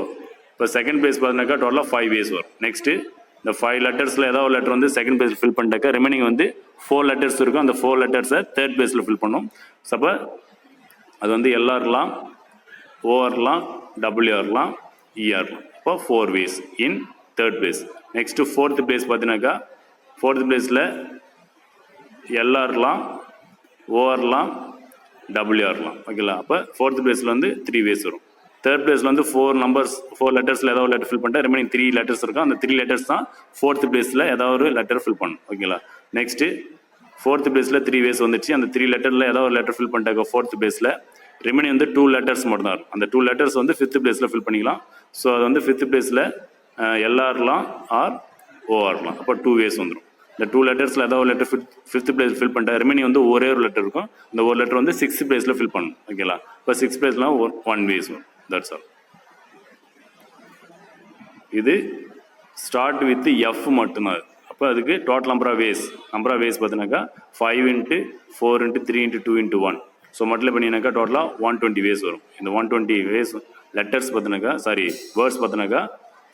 இப்போ செகண்ட் பிளேஸ் பார்த்தீங்கன்னாக்கா டோட்டலாக 5 வேஸ் வரும். நெக்ஸ்ட்டு இந்த 5 லெட்டர்ஸில் ஏதாவது ஒரு லெட்டர் வந்து செகண்ட் பிளேஸில் ஃபில் பண்ணிட்டாக்கா ரிமைனிங் வந்து 4 லெட்டர்ஸ் இருக்கும். அந்த 4 லெட்டர்ஸை தேர்ட் பிளேஸில் ஃபில் பண்ணும். ஸோ அப்போ அது வந்து எல்ஆர்லாம், ஓஆர்லாம், டபிள்யூஆர்லாம், இஆர்லாம். இப்போ 4 ways in third place. Next fourth place பார்த்தீங்கன்னாக்கா ஃபோர்த் பிளேஸில் எல்ஆர்லாம், ஓஆர்லாம், டபிள்யூஆர்லாம். ஓகேங்களா? அப்போ ஃபோர்த் பிளேஸில் வந்து 3 வேஸ் வரும். தேர்ட் பிளேஸில் வந்து 4 லெட்டர்ஸில் ஏதாவது ஒரு லெட்டர் ஃபில் பண்ணிட்டா ரிமைனிங் 3 லெட்டர்ஸ் இருக்கும். அந்த 3 லெட்டர்ஸ் தான் ஃபோர்த் பிளேஸில் ஏதாவது ஒரு லெட்டர் ஃபில் பண்ணணும். ஓகேங்களா? நெக்ஸ்ட்டு ஃபோர்த் பிளேஸில் 3 வேஸ் வந்துச்சு. அந்த 3 லெட்டரில் ஏதாவது ஒரு லெட்டர் ஃபில் பண்ணிட்டாக்க ஃபோர்த் பிளேஸில் ரிமைனிங் வந்து 2 லெட்டர்ஸ் மட்டும் தான் இருக்கும். அந்த 2 லெட்டர்ஸ் வந்து ஃபிஃப்த் பிளேஸில் ஃபில் பண்ணிக்கலாம். ஸோ அது வந்து ஃபிஃப்த் பிளேஸில் எல்ஆர்லாம் ஆர் ஓஆர்லாம். அப்போ 2 வேஸ் வந்துடும். இந்த 2 லெட்டர்ஸில் ஏதாவது ஒரு லெட்டர் ஃபிஃப்த் பிளேஸ் ஃபில் பண்ணிட்டா ரிமைனிங் வந்து ஒரே ஒரு லெட்டர் இருக்கும். அந்த ஒரு லெட்டர் வந்து 6th பிளேஸில் ஃபில் பண்ணணும். ஓகேங்களா? இப்போ 6th பிளேஸ்லாம் 1 வேஸ் வரும். That's all. இது ஸ்டார்ட் வித் எஃப் மட்டும்தான். அப்போ அதுக்கு டோட்டல் நம்பர் ஆஃப் வேஸ் பார்த்தீங்கன்னாக்கா 5 × 4 × 3 × 2 × 1. ஸோ மல்டிப்ளை பண்ணினாக்கா டோட்டலாக 120 வேஸ் வரும். இந்த 120 வேஸ் லெட்டர்ஸ் பார்த்தீங்கன்னாக்கா வேர்ட்ஸ் பார்த்தீங்கன்னாக்கா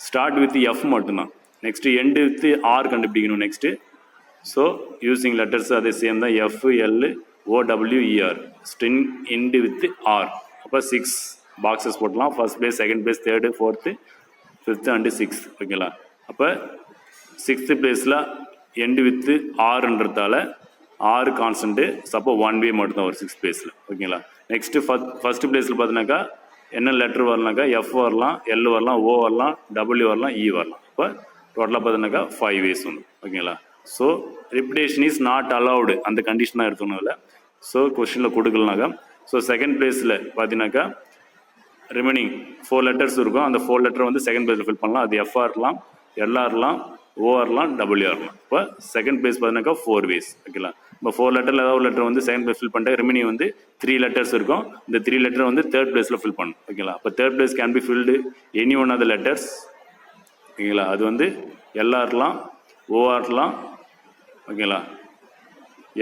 ஸ்டார்ட் வித் எஃப் மட்டும்தான். நெக்ஸ்ட்டு எண்டு வித் ஆர் கண்டுபிடிக்கணும். நெக்ஸ்ட்டு ஸோ யூஸிங் லெட்டர்ஸ் அதே சேம் தான். F, L, O, W, E R. String end with R. அப்போ 6 பாக்ஸஸ் போடலாம். First place, second place, third, fourth, fifth and 6th. ஓகேங்களா? அப்போ 6th பிளேஸில் end with ஆறுன்றதால ஆறு constant. அப்போ 1V மட்டும்தான் ஒரு 6th பிளேஸில். ஓகேங்களா? நெக்ஸ்ட்டு ஃபஸ்ட்டு பிளேஸில் பார்த்தீங்கன்னாக்கா என்ன லெட்டர் வரலாம்க்கா எஃப் வரலாம், எல் வரலாம், ஓ வரலாம், டபிள்யூ வரலாம், இ வரலாம். இப்போ டோட்டலாக பார்த்தீங்கன்னாக்கா 5 வேஸ் வந்துடும். ஓகேங்களா? So repetition is not allowed அந்த கண்டிஷன் தான் எடுத்துக்கணும் இல்லை. ஸோ கொஸ்டினில் கொடுக்கலனாக்கா ஸோ செகண்ட் பிளேஸில் பார்த்தீங்கன்னாக்கா ரிமைனிங் 4 லெட்டர்ஸ் இருக்கும். அந்த 4 லெட்டர் வந்து செகண்ட் பிளேஸில் ஃபில் பண்ணலாம். அது எஃப்ஆர்லாம், எல்ஆர்லாம், ஓஆர்லாம், டபிள்யூஆர்லாம். இப்போ செகண்ட் பிளேஸ் பார்த்தீங்கன்னாக்கா 4 வேஸ். ஓகேங்களா? இப்போ 4 லெட்டரில் ஏதாவது ஒரு லெட்டர் வந்து செகண்ட் பிளேஸ் ஃபில் பண்ணிட்டு ரிமைனிங் வந்து 3 லெட்டர்ஸ் இருக்கும். இந்த 3 லெட்டர் வந்து தேர்ட் பிளேஸில் ஃபில் பண்ணணும். ஓகேங்களா? இப்போ third place can be filled any one of the letters. ஓகேங்களா? அது வந்து எல்ஆர்லாம், ஓஆர்லாம், ஓகேங்களா,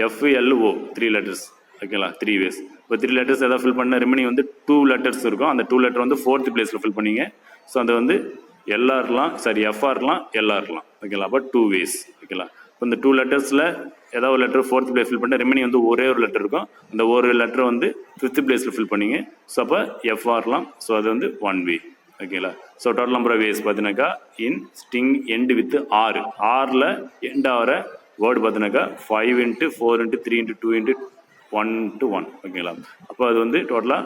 எஃப்எல்ஓ 3 லெட்டர்ஸ். ஓகேங்களா? 3 வேஸ். இப்போ 3 லெட்டர்ஸ் எதாவது ஃபில் பண்ண ரிமைனிங் வந்து 2 லெட்டர்ஸ் இருக்கும். அந்த 2 லெட்டர் வந்து 4th பிளேஸில் ஃபில் பண்ணிங்க. ஸோ அது வந்து எஃப்ஆர்லாம், எல்ஆர்லாம். ஓகேங்களா? அப்போ 2 வேஸ். ஓகேங்களா? இப்போ இந்த 2 லெட்டர்ஸில் ஏதாவது ஒரு லெட்டர் 4th பிளேஸ் ஃபில் பண்ண ரிமைனிங் வந்து ஒரே ஒரு லெட்டர் இருக்கும். அந்த ஒரு லெட்டர் வந்து 5th பிளேஸில் ஃபில் பண்ணிங்க. ஸோ அப்போ எஃப்ஆர்லாம். ஸோ அது வந்து 1V. ஓகேங்களா? So total number of ways பார்த்தீங்கன்னாக்கா இன் ஸ்ட்ரிங் எண்டு வித் ஆறில் எண்ட் ஆகிற வேர்டு பார்த்தீங்கன்னாக்கா 5 × 4 × 3 × 2 × 1 to 1. ஓகேங்களா? அப்போ அது வந்து டோட்டலாக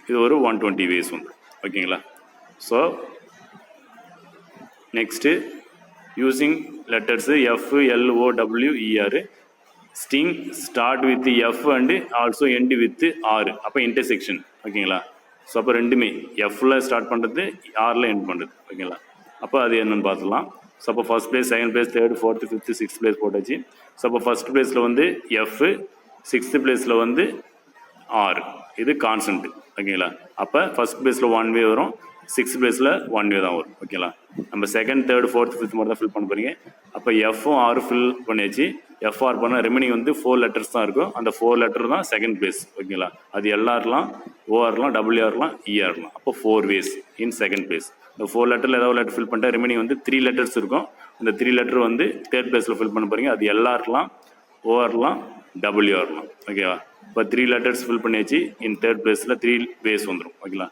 இது ஒரு 120 வேஸ் உண்டு. ஓகேங்களா? So next using letters F, L, O, W, E R. String start with F and also end with R. அப்போ இன்டர்செக்ஷன். ஓகேங்களா? ஸோ அப்போ ரெண்டுமே எஃப்ல ஸ்டார்ட் பண்ணுறது, ஆரில் எண்ட் பண்ணுறது. ஓகேங்களா? அப்போ அது என்னென்னு பார்த்துக்கலாம். ஸோ அப்போ first place, second place, third, fourth, fifth, 6th place போட்டாச்சு. ஸோ அப்போ ஃபர்ஸ்ட் பிளேஸில் வந்து எஃப், 6th பிளேஸில் வந்து ஆர். இது கான்ஸ்டன்ட். ஓகேங்களா? அப்போ ஃபர்ஸ்ட் பிளேஸில் 1V வரும், சிக்ஸ்த் பிளேஸில் 1 வே தான் வரும். ஓகேங்களா, நம்ம செகண்ட் தேர்ட் ஃபோர்த் ஃபிஃப்த் மட்டும் தான் ஃபில் பண்ண போகிறீங்க. அப்போ எஃப்பும் ஆர் ஃபில் பண்ணியாச்சு. எஃப்ஆர் பண்ண ரெமினிங் வந்து 4 லெட்டர்ஸ் தான் இருக்கும். அந்த 4 லெட்டர் தான் செகண்ட் பிளேஸ். ஓகேங்களா, அது எல்ஆர்லாம் ஓஆர்லாம் டபிள்யூஆர்லாம் இஆர்லாம். அப்போ 4 வேஸ் இன் செகண்ட் பிளேஸ். இந்த 4 லெட்டரில் ஏதாவது லெட்டர் ஃபில் பண்ணிட்டா ரெமினிங் வந்து 3 லெட்டர்ஸ் இருக்கும். இந்த 3 லெட்டர் வந்து தேர்ட் பிளேஸில் ஃபில் பண்ண போகிறீங்க. அது எல்ஆர்லாம் ஓஆர்லாம் டபிள்யூஆர்லாம். ஓகேவா, இப்போ 3 லெட்டர்ஸ் ஃபில் பண்ணியாச்சு. இன் தேர்ட் பிளேஸில் 3 வேஸ் வந்துடும். ஓகேங்களா,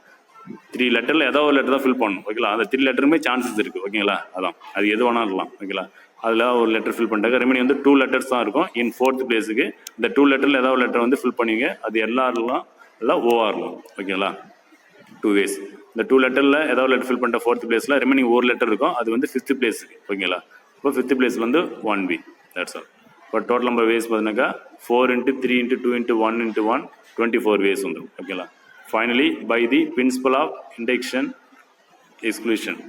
3 லெட்டரில் ஏதாவது ஒரு லெட்டர் தான் ஃபில் பண்ணணும். ஓகேங்களா, அந்த 3 லெட்டருமே சான்சஸ் இருக்குது. ஓகேங்களா, அதான் அது எது வேணாலும் இருக்கலாம். ஓகேங்களா, அதில் ஒரு லெட்டர் ஃபில் பண்ணிட்டாங்க. ரெமினி வந்து 2 லெட்டர்ஸ் தான் இருக்கும். இன் ஃபோர்த் பிளேஸுக்கு இந்த 2 லெட்டரில் ஏதாவது ஒரு லெட்டர் வந்து ஃபில் பண்ணுவீங்க. அது எல்ஆர்லாம் இல்லை ஓஆர்லாம். ஓகேங்களா, 2 வேஸ். இந்த 2 லெட்டரில் ஏதாவது லெட்டர் ஃபில் பண்ணிட்ட ஃபோர்த் பிளேஸில் ரெமினிங் ஒரு லெட்டர் இருக்கும். அது வந்து ஃபிஃப்த் பிளேஸுக்கு. ஓகேங்களா, இப்போ ஃபிஃப்த் பிளேஸில் வந்து 1 வே. That's all. இப்போ டோட்டல் நம்பர் வேஸ் பார்த்தீங்கன்னாக்கா 4 × 3 × 2 × 1 × 1 24 வேஸ் வந்துடும். ஓகேங்களா, finally by the principle of induction exclusion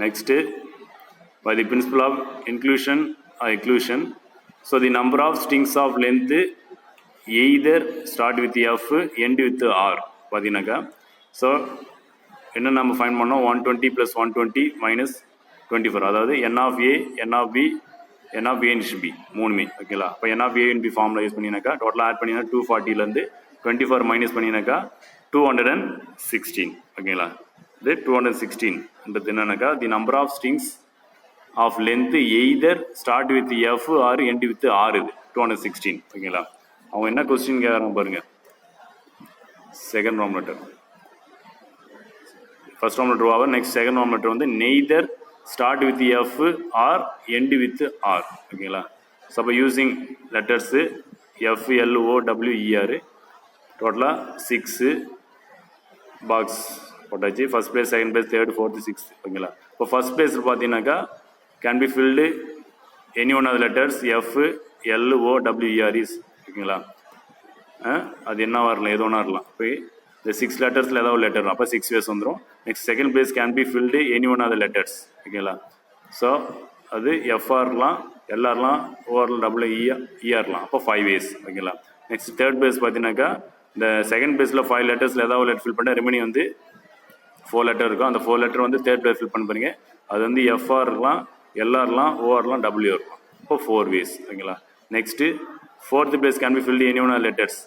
next by the principle of inclusion or exclusion. So the number of strings of length either start with F end with R பார்த்தீங்கன்னாக்கா. So என்ன நம்ம find பண்ணோம், 120 + 120 - 24, அதாவது n of A, n of B, n of A × B மூணுமே. ஓகேங்களா, இப்போ n of A × B formula use பண்ணினாக்கா டோட்டலாக ஆட் பண்ணினா 240லேருந்து 24 மைனஸ் பண்ணினாக்கா 216. ஓகேங்களா, இது 216ன்றது என்னன்னாக்கா the number of strings of length either start with F or end with R. இது 216. ஓகேங்களா, அவங்க என்ன கொஸ்டின் கேட்குறாங்க பாருங்க. செகண்ட் ரோம் லெட்டர், ஃபர்ஸ்ட் ரோம் லெட்டர் ஆவர். நெக்ஸ்ட் செகண்ட் ரோம் லெட்டர் வந்து neither start with F or end with R. ஓகேங்களா, ஸோ அப்போ using letters F L O W E R டோட்டலாக 6 பாக்ஸ் போட்டாச்சு. First place, second place, third, fourth, sixth. ஓகேங்களா, இப்போ ஃபர்ஸ்ட் பிளேஸ் பார்த்தீங்கன்னாக்கா can be filled any one of the letters F L O W E R is. ஓகேங்களா, அது என்ன வரலாம், எது ஒன்றா இருக்கலாம். இப்போ இந்த 6 லெட்டர்ஸில் ஏதாவது ஒரு லெட்டர், அப்போ 6 வேஸ் வந்துடும். Next second place can be filled any one of the letters. ஓகேங்களா, ஸோ அது எஃப்ஆர்லாம் எல்ஆர்லாம் ஓஆர்லாம் டபிள்யூஇஆர்லாம், அப்போ 5 வேஸ். ஓகேங்களா, நெக்ஸ்ட் தேர்ட் பிளேஸ் பார்த்தீங்கன்னாக்கா இந்த செகண்ட் பிளேஸில் 5 லெட்டர்ஸில் ஏதாவது ஒரு லெட்டர் ஃபில் பண்ணால் ரெமினி வந்து 4 லெட்டர் இருக்கும். அந்த 4 லெட்டர் வந்து தேர்ட் பிளேஸ் ஃபில் பண்ண போறீங்க. அது வந்து எஃப்ஆர்லாம் எல்ஆர்லாம் ஓஆர்லாம் டபிள்யூ இருக்கும். இப்போ 4 வேஸ். ஓகேங்களா, next fourth place can be filled any one of letters.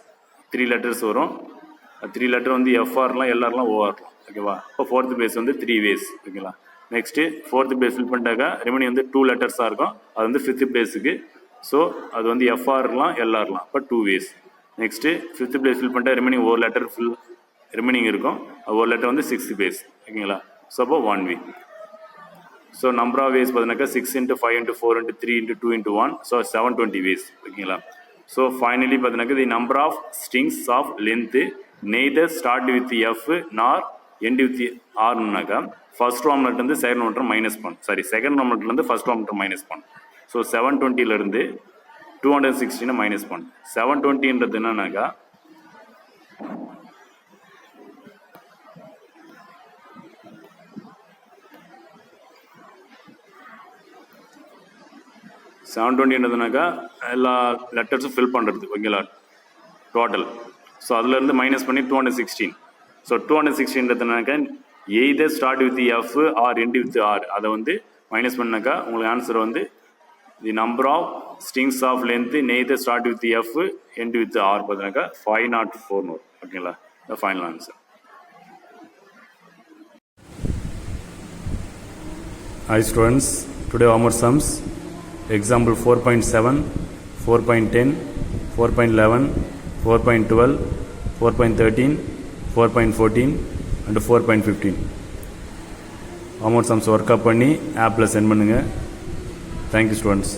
3 letters வரும். 3 லெட்டர் வந்து எஃப்ஆர்லாம் எல்ஆர்லாம் ஓஆர்லாம். ஓகேவா, இப்போ ஃபோர்த் பிளேஸ் வந்து 3 வேஸ். ஓகேங்களா, next fourth place fill பண்ணிட்டாக்கா Remini வந்து 2 லெட்டர்ஸாக இருக்கும். அது வந்து ஃபிஃப்த் பிளேஸுக்கு. ஸோ அது வந்து எஃப்ஆர்லாம் எல்ஆர்லாம், இப்போ 2 ways. Next fifth place fill பண்ணிட்டா ரெமினிங் ஒரு லெட்டர் ரிமைனிங் இருக்கும். ஒரு லெட்டர் வந்து 6th பேஸ். ஓகேங்களா, ஸோ அப்போ 1 வே. ஸோ நம்பர் ஆஃப் வேஸ் பார்த்தீங்கன்னாக்கா 6 × 5 × 4 × 3 × 2 × 1, ஸோ 720 வேஸ். ஓகேங்களா, ஸோ ஃபைனலி பார்த்தீங்கன்னாக்கா the number of strings of length neither start with F nor end with ஆர்னாக்கா ஃபர்ஸ்ட் ரோம் லெட்டர்லேருந்து செகண்ட் ரோம் லெட்டர் மைனஸ் பண்ணு, சாரி செகண்ட் ரோம் லெட்டர்லேருந்து ஃபர்ஸ்ட் ரோம் லெட்டர் மைனஸ் பண்ணு. ஸோ 720லேருந்து 216 மைனஸ் பண்ணு. 720ன்றது என்னன்னாக்கா 720ன்றதுனாக்கா எல்லா லெட்டர்ஸும் ஃபில் பண்ணுறது. ஓகேங்களா, டோட்டல். ஸோ அதுலேருந்து மைனஸ் பண்ணி 216. ஸோ 216ன்றதுனாக்கா either start with F or end with R, அதை வந்து மைனஸ் பண்ணாக்கா உங்களுக்கு ஆன்சர் வந்து the number of strings of length neither start with F end with R பார்த்தீங்கன்னாக்கா 504 வரும். ஓகேங்களா, the final answer. Hi students, today our sums example 4.7, 4.10, 4.11, 4.12, 4.13, 4.14 and 4.15 our sums work up பண்ணி ஆப்ல சென்ட் பண்ணுங்க. Thank you students.